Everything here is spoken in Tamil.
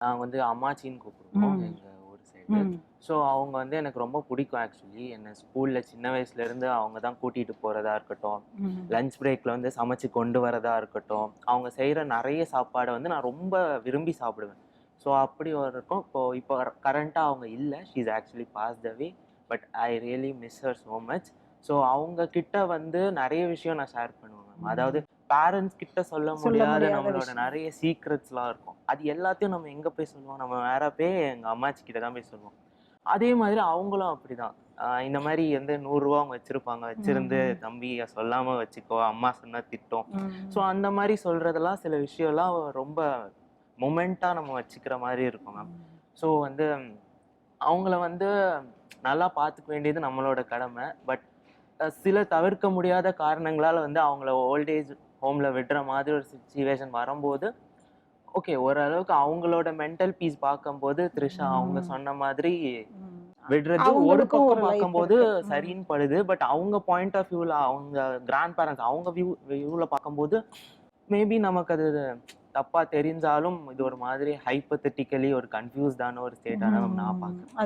நாங்க வந்து அம்மாச்சின்னு கூப்பிடுவோம் ம். எங்க ஊர் சைடு. ம். ஸோ அவங்க வந்து எனக்கு ரொம்ப பிடிக்கும் ஆக்சுவலி. என்ன ஸ்கூல்ல சின்ன வயசுலேருந்து அவங்க தான் கூட்டிட்டு போறதா இருக்கட்டும், ம். லஞ்ச் பிரேக்ல வந்து சமைச்சு கொண்டு வரதா இருக்கட்டும், அவங்க செய்ற நெறைய சாப்பாட வந்து நான் ரொம்ப விரும்பி சாப்பிடுவேன். ஸோ அப்படி ஒரு இருக்கும். இப்போ கரண்ட்டா அவங்க இல்ல. She is actually past away. But I really miss her so much. So அவங்க கிட்ட வந்து நெறைய விஷயம் நான் ஷேர் பண்ணுவேன் மேம். அதாவது ம். பேரண்ட்ஸ் கிட்ட சொல்ல சொல்ல முடியாத முடியாத நம்மளோட விஷயம். நெறைய சீக்ரெட்ஸ்லாம் இருக்கும். அது எல்லாத்தையும் நம்ம எங்க போய் சொல்லுவோம்? நம்ம நேரா போய் எங்க அம்மாச்சி கிட்ட தான் போய் சொல்லுவோம். அதே மாதிரி அவங்களும் அப்படிதான். இந்த மாரி வந்து ரூ. 100 அவங்க வச்சிருப்பாங்க. வச்சிருந்து ம். "தம்பி சொல்லாம வச்சுக்கோ, அம்மா சொன்னா திட்டும்." ஸோ ம். அந்த மாரி சொல்றதெல்லாம் சில விஷயம்லாம் ரொம்ப மொமெண்ட்டா நம்ம வச்சுக்கிற மாரி இருக்கும் மேம். ம். ஸோ வந்து அவங்கள வந்து நல்லா பார்த்துக்க வேண்டியது நம்மளோட கடமை. பட் சில தவிர்க்க முடியாத காரணங்களால வந்து அவங்கள ஓல்ட் ஏஜ் ஹோம்ல விடுற மாதிரி ஒரு சிச்சுவேஷன் வரும்போது, ஓகே ஓரளவுக்கு அவங்களோட மென்டல் பீஸ் பார்க்கும்போது, த்ரிஷா அவங்க ம். சொன்ன மாதிரி ம். விடுறது ஒரு அவங்களுக்கும் ஒரு பக்கம் லைஃப் பார்க்கும்போது இருக்கு. ம். சரின்னு படுது. பட் அவங்க பாயிண்ட் ஆஃப் வியூல அவங்க கிராண்ட் பேரண்ட்ஸ் அவங்க வியூல பார்க்கும்போது, மேபி நமக்கு அது தப்பா தெரிஞ்சாலும், இது ஒரு மாதிரி ஹைப்போதெட்டிக்கலி ஒரு கன்ஃப்யூஸ்டான ஒரு ஸ்டேட்டா தான் நான் ம். பார்க்குறேன்.